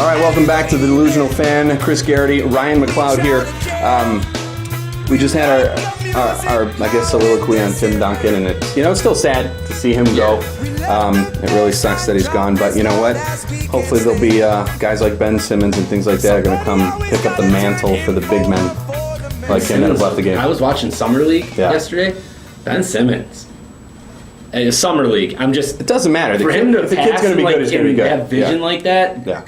All right, welcome back to the Delusional Fan. Chris Geraghty, Ryan McCloud here. We just had our I guess, soliloquy on Tim Duncan, and it's still sad to see him go. It really sucks that he's gone, but you know what? Hopefully there'll be guys like Ben Simmons and things like that are going to come pick up the mantle for the big men like him that have left the game. I was watching Summer League yesterday. Ben Simmons. Summer League. It doesn't matter. For him to the kid's going to be good. He's going to be good. Have vision like that. Yeah.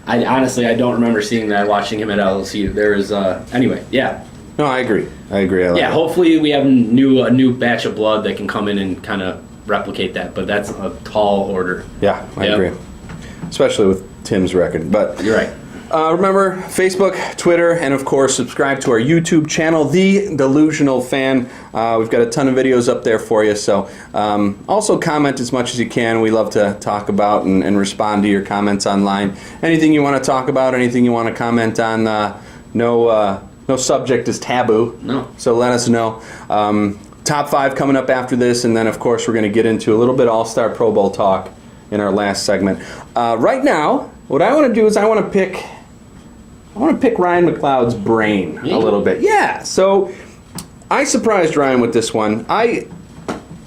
I honestly don't remember seeing that. Watching him at LSU, there was anyway. Yeah. No, I agree. I like hopefully we have a new batch of blood that can come in and kind of replicate that. But that's a tall order. Yeah, I agree. Especially with Tim's record. But you're right. Remember, Facebook, Twitter, and of course, subscribe to our YouTube channel, The Delusional Fan. We've got a ton of videos up there for you, so also comment as much as you can. We love to talk about and respond to your comments online. Anything you want to talk about, anything you want to comment on, no subject is taboo. No. So let us know. Top 5 coming up after this, and then of course we're going to get into a little bit All-Star Pro Bowl talk in our last segment. Right now, what I want to do is I want to pick Ryan McCloud's brain a little bit. Yeah, so I surprised Ryan with this one. I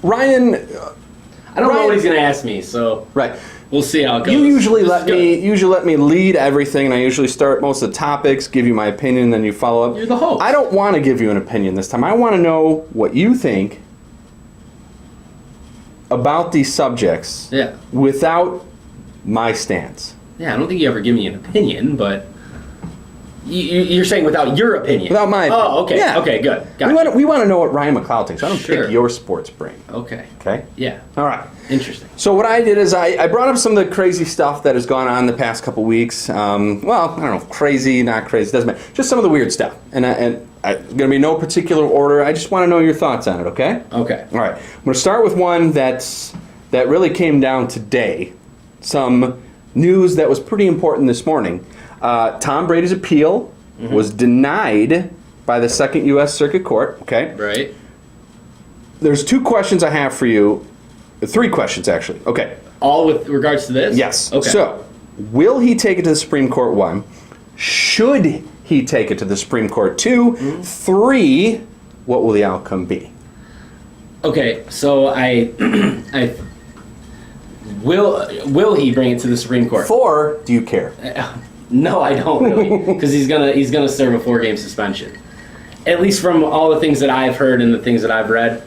don't know what he's going to ask me, so right. We'll see how it goes. You usually let me lead everything, and I usually start most of the topics, give you my opinion, and then you follow up. You're the host. I don't want to give you an opinion this time. I want to know what you think about these subjects without my stance. Yeah, I don't think you ever give me an opinion, but you're saying without your opinion. Without my opinion. Oh, okay. Yeah. Okay, good. Gotcha. We want to know what Ryan McCloud thinks. I don't pick your sports brain. Okay. Okay? Yeah. All right. Interesting. So what I did is I brought up some of the crazy stuff that has gone on the past couple weeks. Well, I don't know, crazy, not crazy, doesn't matter. Just some of the weird stuff. And going to be no particular order. I just want to know your thoughts on it, okay? Okay. All right. I'm going to start with one that really came down today. Some news that was pretty important this morning. Tom Brady's appeal was denied by the Second U.S. Circuit Court. Okay. Right. There's 2 questions I have for you. 3 questions, actually. Okay. All with regards to this? Yes. Okay. So, will he take it to the Supreme Court? 1. Should he take it to the Supreme Court? 2. 3. What will the outcome be? Okay. So will he bring it to the Supreme Court? 4. Do you care? No, I don't really, because he's gonna serve a 4-game suspension. At least from all the things that I've heard and the things that I've read.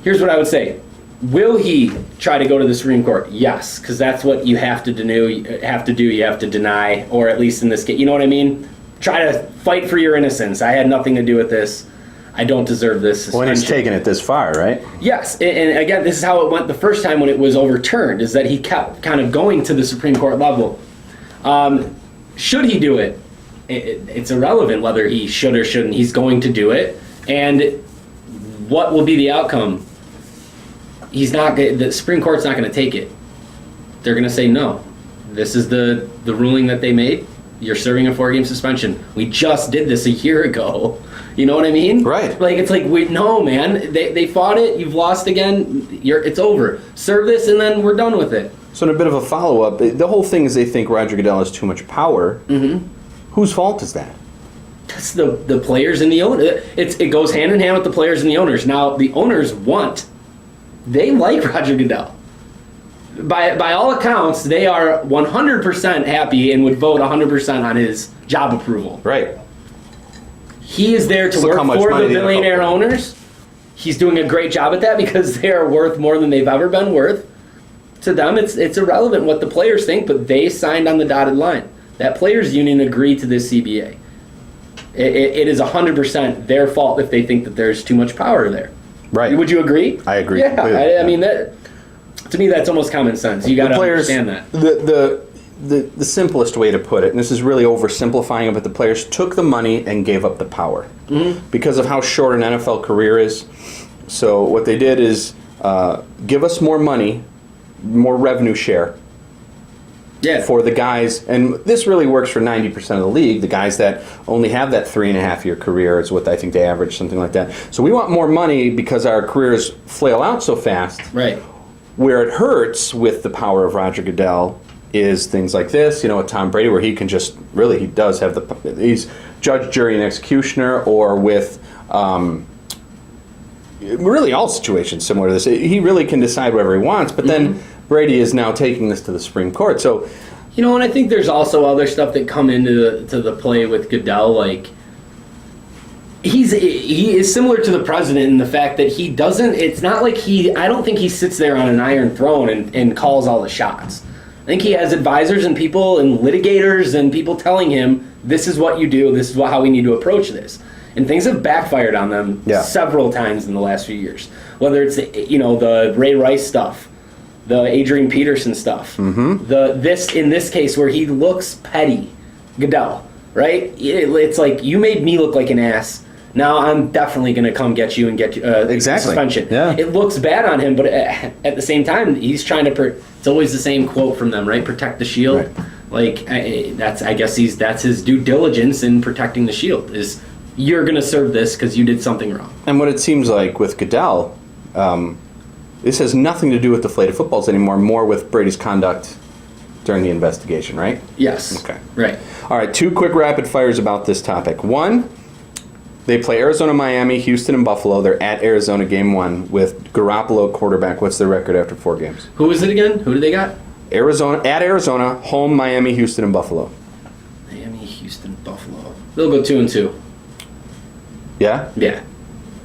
Here's what I would say: will he try to go to the Supreme Court? Yes, because that's what you have to do. You have to deny, or at least in this case, you know what I mean. Try to fight for your innocence. I had nothing to do with this. I don't deserve this suspension. When he's taken it this far, right? Yes, and again, this is how it went the first time when it was overturned, is that he kept kind of going to the Supreme Court level. Should he do it? It's irrelevant whether he should or shouldn't. He's going to do it. And what will be the outcome? The Supreme Court's not going to take it. They're going to say, no, this is the ruling that they made. You're serving a 4-game suspension. We just did this a year ago. You know what I mean? Right. No, man. They fought it. You've lost again. It's over. Serve this, and then we're done with it. So in a bit of a follow-up, the whole thing is they think Roger Goodell has too much power. Mm-hmm. Whose fault is that? That's the players and the owners. It goes hand in hand with the players and the owners. Now, the owners they like Roger Goodell. By all accounts, they are 100% happy and would vote 100% on his job approval. Right. He is there to work for the billionaire owners. He's doing a great job at that because they are worth more than they've ever been worth. To them, it's irrelevant what the players think, but they signed on the dotted line. That players' union agreed to this CBA. It is 100% their fault if they think that there's too much power there. Right. Would you agree? I agree. Yeah, I mean, to me, that's almost common sense. You got to understand that. The simplest way to put it, and this is really oversimplifying it, but the players took the money and gave up the power because of how short an NFL career is. So what they did is give us more money, more revenue share for the guys, and this really works for 90% of the league. The guys that only have that 3.5-year career is what I think they average, something like that. So we want more money because our careers flail out so fast. Right. Where it hurts with the power of Roger Goodell is things like this, with Tom Brady, where he can just he does have he's judge, jury, and executioner, or with really all situations similar to this. He really can decide whatever he wants, but then Brady is now taking this to the Supreme Court. So, and I think there's also other stuff that come into the play with Goodell, like he is similar to the president in the fact that he doesn't. It's not like I don't think he sits there on an iron throne and calls all the shots. I think he has advisors and people and litigators and people telling him, this is what you do, this is how we need to approach this. And things have backfired on them several times in the last few years. Whether it's the Ray Rice stuff, the Adrian Peterson stuff, in this case where he looks petty, Goodell, right? It's like, you made me look like an ass. Now I'm definitely going to come get you and get suspension. Yeah. It looks bad on him, but at the same time, he's trying to. It's always the same quote from them, right? Protect the shield. Right. Like I guess that's his due diligence in protecting the shield. Is you're going to serve this because you did something wrong. And what it seems like with Goodell, this has nothing to do with deflated footballs anymore. More with Brady's conduct during the investigation, right? Yes. Okay. Right. All right. 2 quick rapid fires about this topic. 1. They play Arizona, Miami, Houston, and Buffalo. They're at Arizona game 1 with Garoppolo quarterback. What's their record after 4 games? Who is it again? Who do they got? Arizona, home, Miami, Houston, and Buffalo. Miami, Houston, Buffalo. They'll go 2-2. Yeah? Yeah.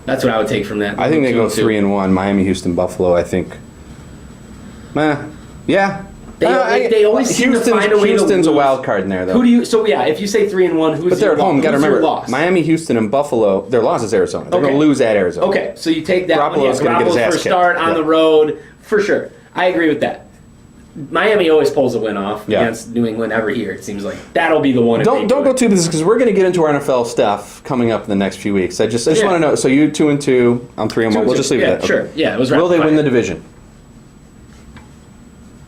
That's what I would take from that. I think they go 3-1. Miami, Houston, Buffalo, I think. Yeah. They always seem to find a way to Houston's lose. a wild card in there, though. Who do you? So yeah, if you say 3-1, who's But they're at home. Got to remember, loss? Miami, Houston, and Buffalo. Their loss is Arizona. They're going to lose at Arizona. Okay, so you take that one. Garoppolo's going to get his ass first kicked. start on the road for sure. I agree with that. Miami always pulls a win off against New England every year. It seems like that'll be the one. Don't go too busy because we're going to get into our NFL stuff coming up in the next few weeks. I just want to know. So you 2-2. I'm 3-1. We'll just leave it at that. Sure. Yeah, it was. Will they win the division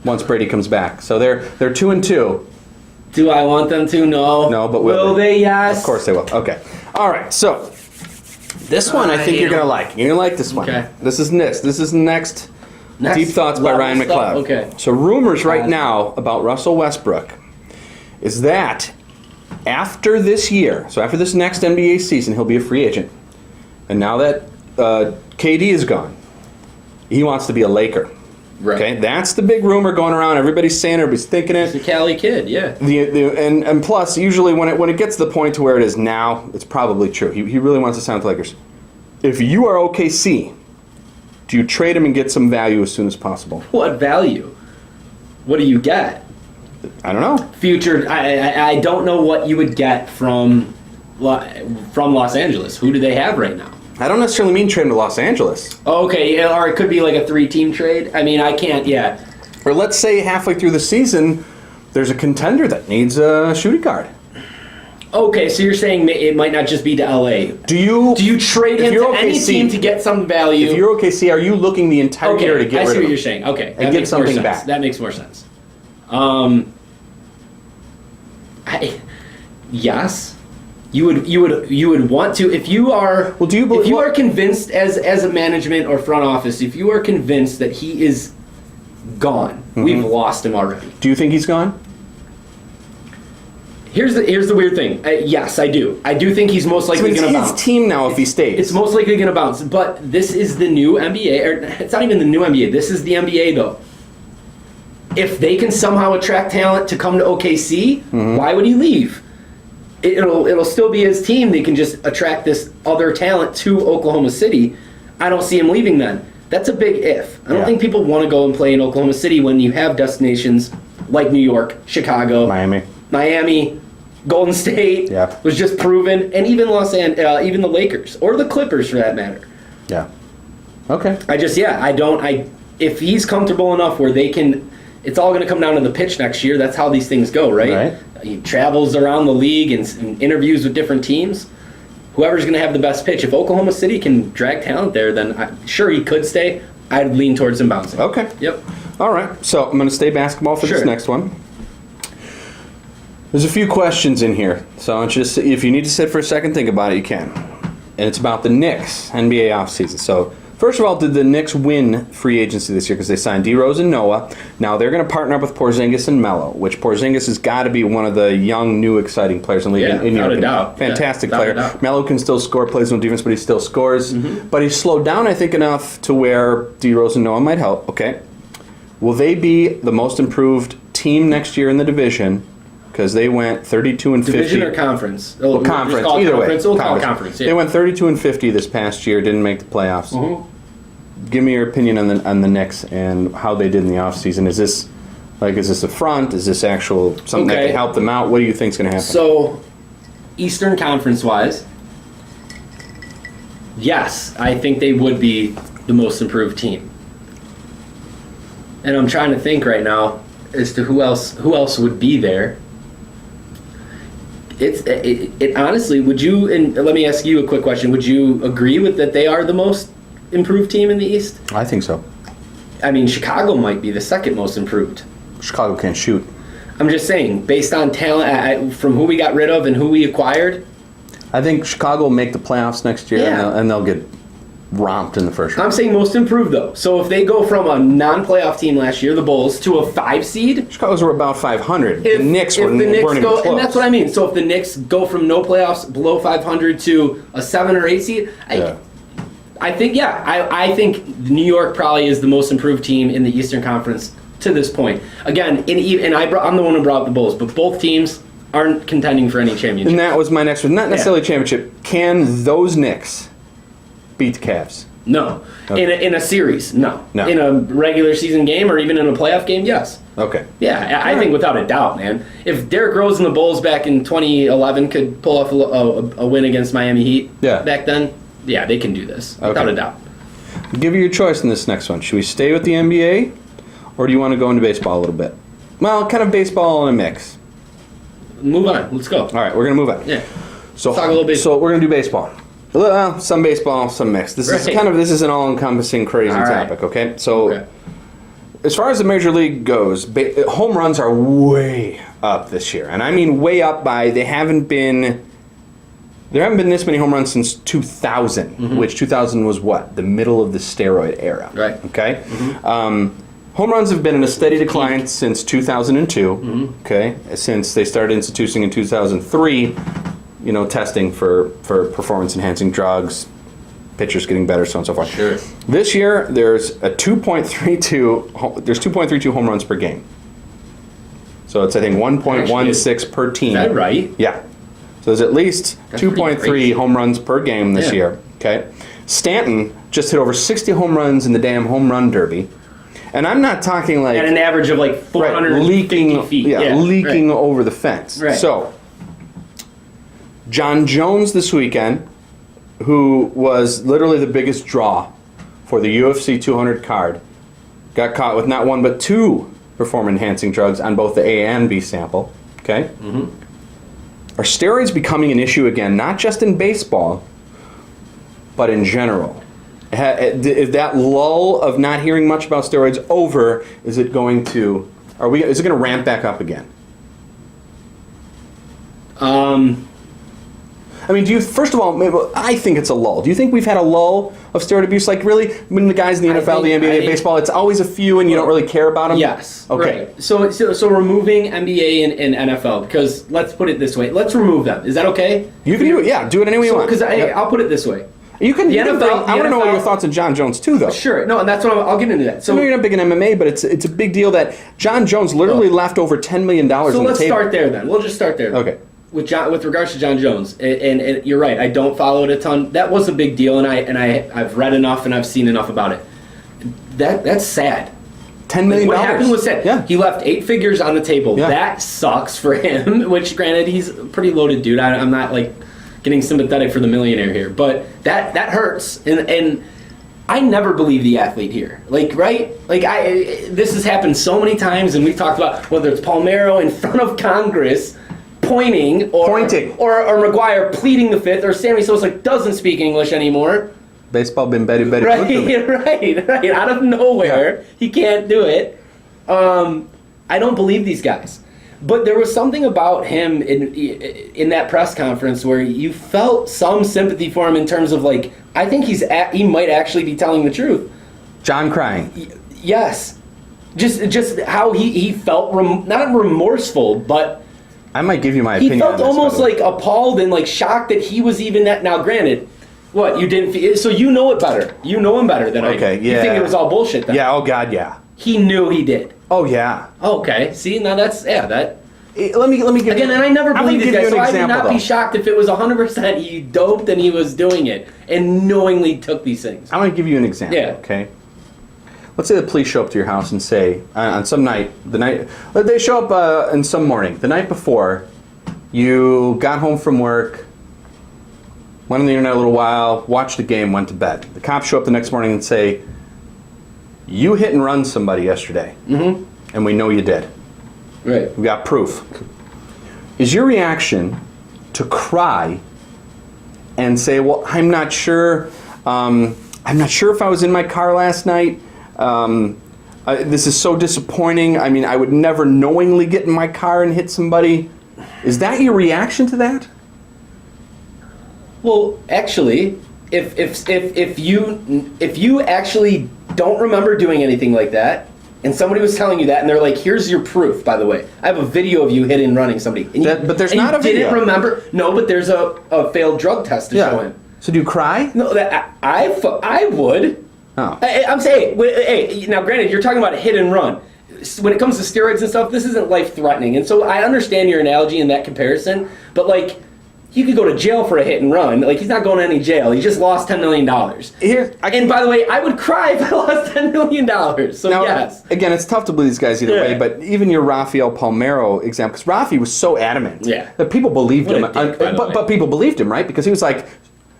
once Brady comes back? So they're 2-2. Do I want them to? No. No, but will they? Yes. Of course they will. Okay. All right. So this one I think you're going to like. You're going to like this one. Okay. This is next. Deep Thoughts by Ryan McCloud. Okay. So rumors right now about Russell Westbrook is that after this year, so after this next NBA season, he'll be a free agent. And now that KD is gone, he wants to be a Laker. Right. Okay, that's the big rumor going around. Everybody's saying, everybody's thinking it. He's a Cali kid, yeah. And plus, usually when it gets to the point to where it is now, it's probably true. He really wants to sign with the Lakers. If you are OKC, do you trade him and get some value as soon as possible? What value? What do you get? I don't know. I don't know what you would get from Los Angeles. Who do they have right now? I don't necessarily mean trade him to Los Angeles. Okay, yeah, or it could be like a 3-team trade. I mean, I can't, yeah. Or let's say halfway through the season, there's a contender that needs a shooting guard. Okay, so you're saying it might not just be to LA. Do you trade him to any team to get some value? If you're OKC, are you looking the entire year to get rid of him? I see what you're saying. Okay, and get something back. That makes more sense. Yes. You would want to if you are if you are convinced as a management or front office, if you are convinced that he is gone, we've lost him already. Do you think he's gone? Here's the weird thing. Yes, I do. I do think he's most likely going to bounce. It's his team now if he stays. It's most likely going to bounce. But this is the new NBA. Or it's not even the new NBA. This is the NBA, though. If they can somehow attract talent to come to OKC, why would he leave? It'll still be his team. They can just attract this other talent to Oklahoma City. I don't see him leaving then. That's a big if. I don't think people want to go and play in Oklahoma City when you have destinations like New York, Chicago, Miami, Golden State was just proven, and even even the Lakers or the Clippers for that matter. Yeah. Okay. If he's comfortable enough where they can, it's all going to come down to the pitch next year. That's how these things go, right? He travels around the league and interviews with different teams. Whoever's going to have the best pitch. If Oklahoma City can drag talent there, then sure he could stay. I'd lean towards him bouncing. Okay. Yep. All right. So I'm going to stay basketball for this next one. There's a few questions in here, so I want you to if you need to sit for a second, think about it, you can. And it's about the Knicks NBA offseason. So First of all, did the Knicks win free agency this year because they signed D Rose and Noah? Now they're going to partner up with Porzingis and Melo, which Porzingis has got to be one of the young, new, exciting players in the league. Yeah, without a doubt. Fantastic Yeah, player. without a doubt. Melo can still score, plays no defense, but he still scores. But he's slowed down, I think, enough to where D Rose and Noah might help. Okay, will they be the most improved team next year in the division? Because they went 32 and 50. Division or conference? Well, conference. Either way, We'll call it conference. Yeah. They went 32 and 50 this past year. Didn't make the playoffs. Give me your opinion on the Knicks and how they did in the offseason. Is this a front? Is this actual something that can help them out? What do you think is going to happen? So, Eastern Conference wise, yes, I think they would be the most improved team. And I'm trying to think right now as to who else would be there. It honestly, would you? And let me ask you a quick question. Would you agree with that they are the most improved team in the East? I think so. I mean, Chicago might be the second most improved. Chicago can't shoot. I'm just saying, based on talent, from who we got rid of and who we acquired. I think Chicago will make the playoffs next year, and they'll get romped in the first round. I'm saying most improved, though. So if they go from a non-playoff team last year, the Bulls, to a 5 seed. Chicago's were about 500. The Knicks weren't even close. And that's what I mean. So if the Knicks go from no playoffs below 500 to a 7 or 8 seed, I think New York probably is the most improved team in the Eastern Conference to this point. Again, I'm the one who brought up the Bulls, but both teams aren't contending for any championship. And that was my next one. Not necessarily championship. Can those Knicks beat the Cavs? No. Okay. In a series, no. No. In a regular season game or even in a playoff game, yes. Okay. Yeah, I think without a doubt, man. If Derrick Rose and the Bulls back in 2011 could pull off a win against Miami Heat back then, yeah, they can do this without a doubt. I'll give you your choice in this next one. Should we stay with the NBA, or do you want to go into baseball a little bit? Well, kind of baseball in a mix. Move on. Let's go. All right, we're going to move on. Yeah. So, talk a little baseball. So we're going to do baseball. Some baseball, some mix. This is an all-encompassing, crazy topic. Okay, so as far as the major league goes, home runs are way up this year, and I mean way up by there haven't been this many home runs since 2000, which 2000 was what? The middle of the steroid era. Right. Okay. Home runs have been in a steady decline since 2002. Okay, since they started instituting in 2003. Testing for performance-enhancing drugs, pitchers getting better, so on and so forth. Sure. This year, there's 2.32 home runs per game. So it's, I think, 1.16 per team. Is that right? Yeah. So there's at least 2.3 home runs per game this year. Okay. Stanton just hit over 60 home runs in the damn home run derby. And I'm not talking like... At an average of like 450 feet. Leaking over the fence. Right. So... John Jones this weekend, who was literally the biggest draw for the UFC 200 card, got caught with not one but 2 performance-enhancing drugs on both the A and B sample. Okay? Are steroids becoming an issue again, not just in baseball, but in general? Is that lull of not hearing much about steroids over? Is it going to ramp back up again? I mean, first of all, I think it's a lull. Do you think we've had a lull of steroid abuse? Like, really, when the guys in the NFL, the NBA, baseball, it's always a few and you don't really care about them? Yes. Okay. Right. So removing NBA and NFL, because let's put it this way. Let's remove them. Is that okay? You can do it, yeah. Do it any way you want. Because I'll put it this way. I want to know what your thoughts on John Jones, too, though. Sure. No, and that's what I'll get into that. So, I know you're not big in MMA, but it's a big deal that John Jones literally left over $10 million on the table. So let's start there, then. We'll just start there. Okay. With regards to John Jones, and you're right, I don't follow it a ton. That was a big deal, and I've read enough and I've seen enough about it. That's sad. $10 million. What happened was sad. Yeah. He left 8 figures on the table. Yeah. That sucks for him. Which, granted, he's a pretty loaded dude. I'm not like getting sympathetic for the millionaire here, but that hurts. And I never believe the athlete here. Like, right? Like, this has happened so many times, and we've talked about whether it's Palmero in front of Congress. Pointing, or McGuire pleading the fifth, or Sammy Sosa doesn't speak English anymore. Baseball been very, very right. Out of nowhere, he can't do it. I don't believe these guys. But there was something about him in that press conference where you felt some sympathy for him in terms of like, I think he might actually be telling the truth. John crying. Yes, just how he felt not remorseful, but I might give you my he opinion. felt on this, almost like appalled and like shocked that he was even that. Now, granted, what you didn't feel, so you know it better. You know him better than I do. Okay, yeah. You think it was all bullshit then? Yeah. Oh God, yeah. He knew he did. Oh yeah. Okay. See, now that's that. Let me give Again, you, and I never I'm gonna believed this give guy, you an so I would example, not be though. shocked if it was 100% he doped and he was doing it and knowingly took these things. I'm going to give you an example. Yeah. Okay. Let's say the police show up to your house and say on some night, they show up in some morning, the night before, you got home from work, went on the internet a little while, watched the game, went to bed. The cops show up the next morning and say, you hit and run somebody yesterday, and we know you did. Right. We got proof. Is your reaction to cry and say, well, I'm not sure if I was in my car last night. This is so disappointing. I mean, I would never knowingly get in my car and hit somebody. Is that your reaction to that? Well, actually, if you actually don't remember doing anything like that, and somebody was telling you that, and they're like, "Here's your proof." By the way, I have a video of you hitting and running somebody. And But there's and not you a video. Didn't remember? No, but there's a failed drug test to show him. So do you cry? No, that I would. Oh. I'm saying, hey, now granted, you're talking about a hit and run. When it comes to steroids and stuff, this isn't life-threatening. And so I understand your analogy in that comparison, but like, he could go to jail for a hit and run. Like, he's not going to any jail. He just lost $10 million. And by the way, I would cry if I lost $10 million. So now, yes. Again, it's tough to believe these guys either way, but even your Rafael Palmeiro example, because Rafi was so adamant that people believed him. What a dick, by the way. But people believed him, right? Because he was like,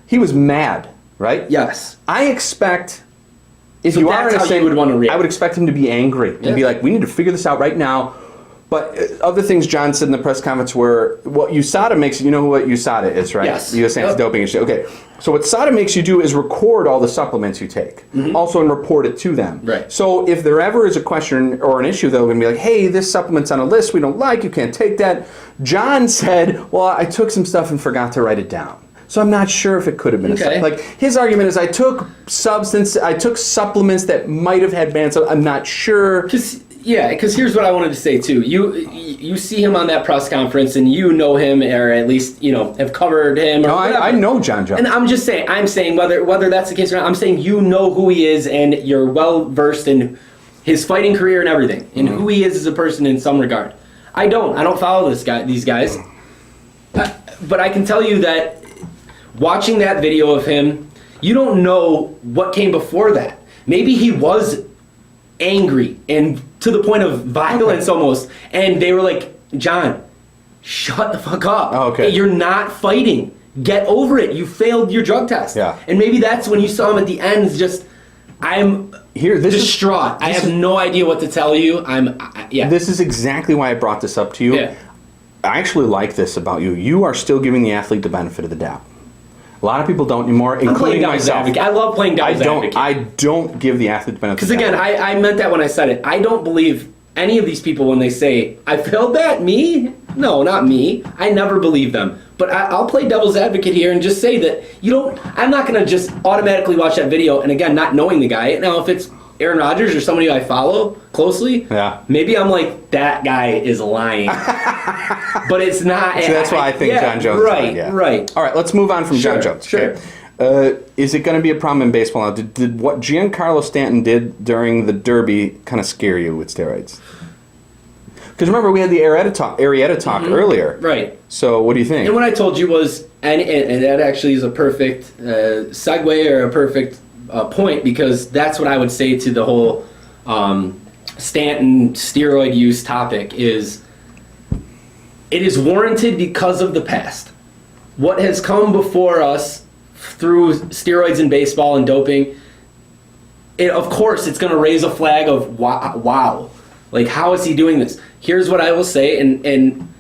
he was mad, right? Yes. I expect... If So you that's are how you would want to react. I would expect him to be angry and be like, we need to figure this out right now. But other things John said in the press conference were, what USADA makes, you know what USADA is, right? Yes. U.S. Anti-Doping and shit. Okay. So what SADA makes you do is record all the supplements you take, also and report it to them. Right. So if there ever is a question or an issue, they're going to be like, hey, this supplement's on a list we don't like, you can't take that. John said, well, I took some stuff and forgot to write it down. So I'm not sure if it could have been Okay. like his argument is I took supplements that might have had banned, so I'm not sure. Because here's what I wanted to say too. You see him on that press conference, and you know him, or at least have covered him. Or No, whatever. I know John Jones. And I'm saying whether that's the case or not. I'm saying you know who he is, and you're well versed in his fighting career and everything, and who he is as a person in some regard. I don't follow these guys, but I can tell you that watching that video of him, you don't know what came before that. Maybe he was angry and to the point of violence almost, and they were like, John, shut the fuck up. Oh, okay. You're not fighting. Get over it. You failed your drug test. Yeah. And maybe that's when you saw him at the end. Just, I'm distraught. I have no idea what to tell you. This is exactly why I brought this up to you. Yeah. I actually like this about you. You are still giving the athlete the benefit of the doubt. A lot of people don't anymore, including myself. I love playing devil's advocate. I don't give the athlete the benefit of the doubt. Because again, I meant that when I said it. I don't believe any of these people when they say, I failed that? Me? No, not me. I never believe them. But I'll play devil's advocate here and just say that I'm not going to just automatically watch that video, and again, not knowing the guy. Now, if it's Aaron Rodgers or somebody I follow closely, maybe I'm like, that guy is lying. But it's not. So that's why I think John Jones Right, is right. All right, let's move on from John Jones. Sure. Is it going to be a problem in baseball now? Did what Giancarlo Stanton did during the Derby kind of scare you with steroids? Because remember, we had the Arrieta talk earlier. Right. So what do you think? And what I told you was, and that actually is a perfect segue or a perfect point, because that's what I would say to the whole Stanton steroid use topic is, it is warranted because of the past. What has come before us through steroids in baseball and doping, of course it's going to raise a flag of wow. Like, how is he doing this? Here's what I will say, and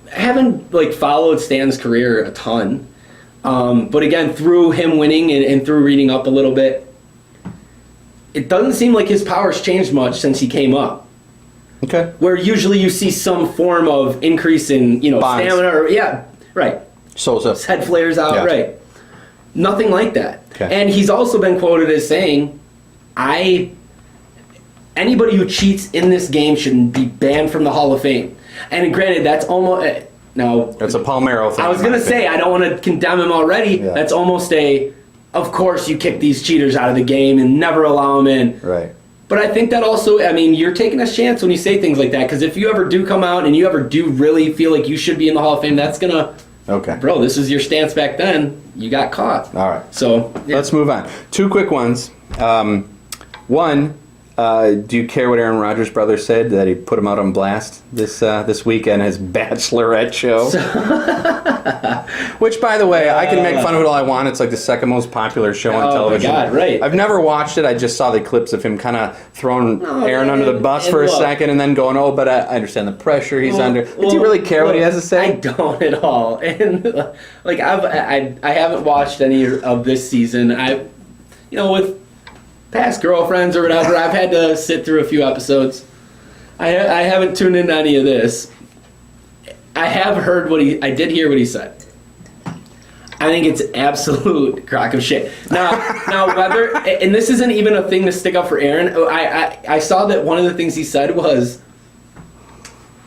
I haven't followed Stan's career a ton, but again, through him winning and through reading up a little bit, it doesn't seem like his power's changed much since he came up. Okay. Where usually you see some form of increase in, Bonds. stamina or, right. Sosa. His head flares out, Yeah. right. Nothing like that. Okay. And he's also been quoted as saying, anybody who cheats in this game should be banned from the Hall of Fame. And granted, that's almost, now. That's a Palmeiro thing. I was going to say, I don't want to condemn him already. Yeah. That's almost of course you kick these cheaters out of the game and never allow them in. Right. But I think that also, you're taking a chance when you say things like that, because if you ever do come out and you ever do really feel like you should be in the Hall of Fame, that's going to, Okay. bro, this is your stance back then. You got caught. All right. So, yeah. Let's move on. Two quick ones. One, do you care what Aaron Rodgers' brother said, that he put him out on blast this weekend, his Bachelorette show? Which, by the way, I can make fun of it all I want. It's like the second most popular show on television. Oh, my God, right. I've never watched it. I just saw the clips of him kind of throwing Aaron under the bus for a second and then going, but I understand the pressure he's under. Does he really care what he has to say? I don't at all. And, I haven't watched any of this season. With past girlfriends or whatever, I've had to sit through a few episodes. I haven't tuned into any of this. I have heard I did hear what he said. I think it's absolute crock of shit. Now whether, and this isn't even a thing to stick up for Aaron. I saw that one of the things he said was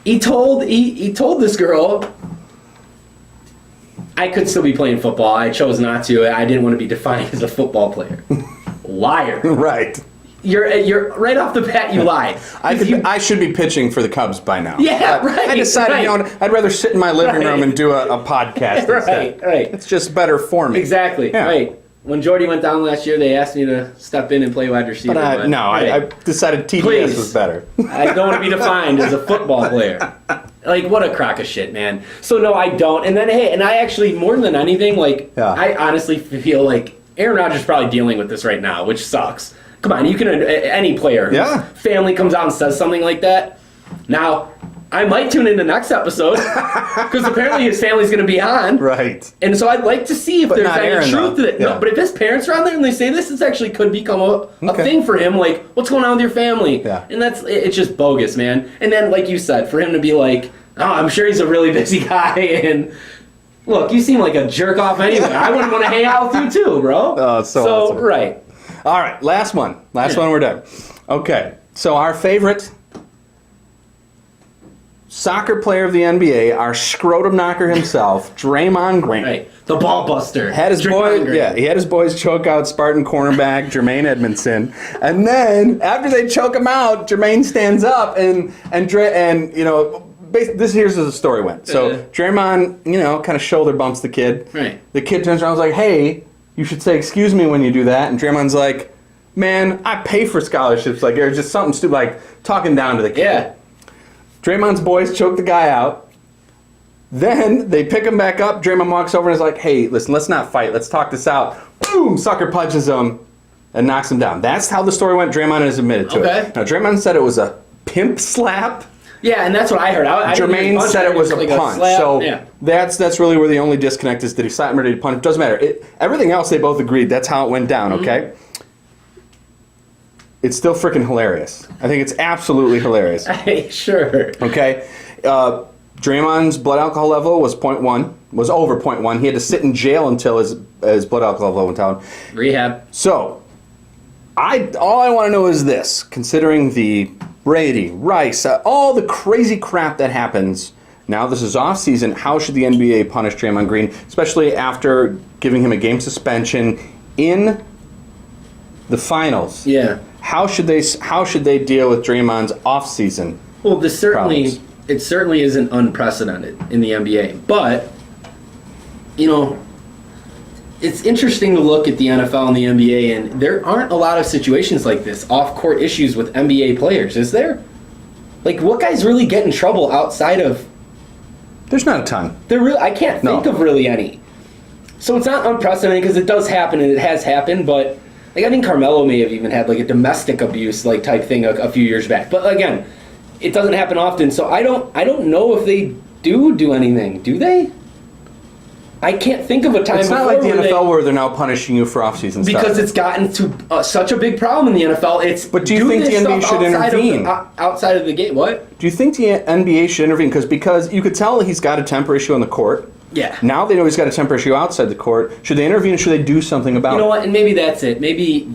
he told this girl, I could still be playing football. I chose not to. I didn't want to be defined as a football player. Liar. Right. You're right off the bat. You lied. I should be pitching for the Cubs by now. Yeah, right. I decided, right. I'd rather sit in my living room and do a podcast instead. Right. It's just better for me. Exactly. Yeah. Right. When Jordy went down last year, they asked me to step in and play wide receiver. But I decided TDS Please. was better. I don't want to be defined as a football player. What a crock of shit, man. So no, I don't. And then and I actually, more than anything, I honestly feel like Aaron Rodgers is probably dealing with this right now, which sucks. Come on, you can, any player whose family comes out and says something like that. Now, I might tune in the next episode because apparently his family's going to be on. Right. And so I'd like to see if there's any Aaron, truth to it. Yeah. No, but if his parents are on there and they say this actually could become a thing for him, what's going on with your family? Yeah. And it's just bogus, man. And then, like you said, for him to be like, I'm sure he's a really busy guy and... Look, you seem like a jerk off anyway. I wouldn't want to hang out with you too, bro. Oh, it's so awesome. Right. All right, last one. Last one, we're done. Okay, so our favorite soccer player of the NBA, our scrotum knocker himself, Draymond Green. Right. The ball buster. He had his boys choke out Spartan cornerback Jermaine Edmondson, and then after they choke him out, Jermaine stands up and here's how the story went. So Draymond, kind of shoulder bumps the kid. Right. The kid turns around and was like, "Hey, you should say excuse me when you do that." And Draymond's like, "Man, I pay for scholarships. There's just something stupid, talking down to the kid." Yeah. Draymond's boys choke the guy out. Then they pick him back up. Draymond walks over and is like, "Hey, listen, let's not fight. Let's talk this out." Boom! Sucker punches him and knocks him down. That's how the story went. Draymond has admitted to it. Now, Draymond said it was a pimp slap. Yeah, and that's what I heard. Jermaine said it was a punch. That's really where the only disconnect is. Did he slap him or did he punch? It doesn't matter. Everything else they both agreed. That's how it went down, okay? It's still freaking hilarious. I think it's absolutely hilarious. Sure. Okay? Draymond's blood alcohol level was over 0.1. He had to sit in jail until his blood alcohol level went down. Rehab. So, all I want to know is this. Considering the Brady, Rice, all the crazy crap that happens. Now this is off season. How should the NBA punish Draymond Green, especially after giving him a game suspension in the finals? Yeah. How should they deal with Draymond's off season? Well, it certainly isn't unprecedented in the NBA, but it's interesting to look at the NFL and the NBA, and there aren't a lot of situations like this, off-court issues with NBA players, is there? What guys really get in trouble outside of... There's not a ton. I can't think of really any. So it's not unprecedented because it does happen and it has happened, but I think Carmelo may have even had a domestic abuse type thing a few years back. But again, it doesn't happen often, so I don't know if they do anything. Do they? I can't think of a time It's not before like the where NFL where they're now punishing you for off-season stuff. because it's gotten to such a big problem in the NFL. But do you think the NBA should intervene? Outside of the gate, what? Do you think the NBA should intervene? Because you could tell he's got a temper issue on the court. Yeah. Now they know he's got a temper issue outside the court. Should they intervene or should they do something about it? You know what? And maybe that's it. Maybe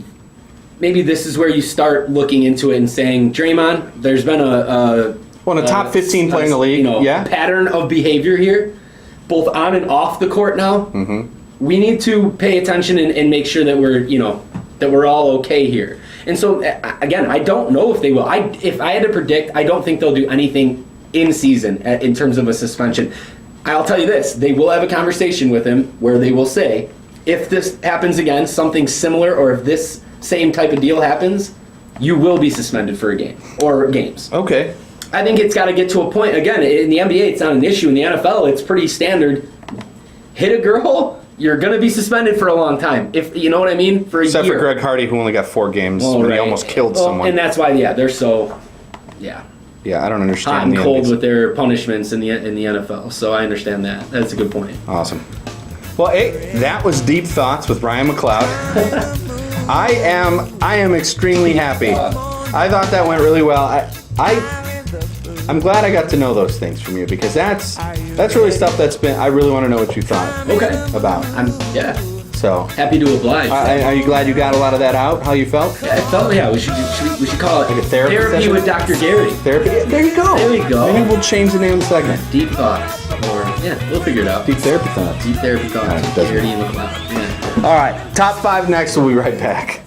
this is where you start looking into it and saying, Draymond, there's been a top 15 player in the league, pattern of behavior here, both on and off the court now. Mm-hmm. We need to pay attention and make sure that we're all okay here. And so again, I don't know if they will. If I had to predict, I don't think they'll do anything in season in terms of a suspension. I'll tell you this: they will have a conversation with him where they will say, if this happens again, something similar, or if this same type of deal happens, you will be suspended for a game or games. Okay. I think it's got to get to a point. Again, in the NBA, it's not an issue. In the NFL, it's pretty standard. Hit a girl, you're going to be suspended for a long time. If you know what I mean, for a Except year. for Geraghty, who only got 4 games when he almost killed someone. And that's why, they're so, Yeah, I don't understand. hot and cold with their punishments in the NFL. So I understand that. That's a good point. Awesome. Well, hey, that was Deep Thoughts with Ryan McCloud. I am extremely happy. I thought that went really well. I'm glad I got to know those things from you because that's really stuff I really want to know what you thought. About. So happy to oblige. Are you glad you got a lot of that out? How you felt? Yeah, I felt we should call it like a therapy session? with Dr. Geraghty. Therapy. There you go. There we go. Maybe we'll change the name of the segment. Deep thoughts, or we'll figure it out. Deep therapy thoughts. Deep therapy thoughts. All right, Geraghty and McCloud. Yeah. All right, top 5 next. We'll be right back.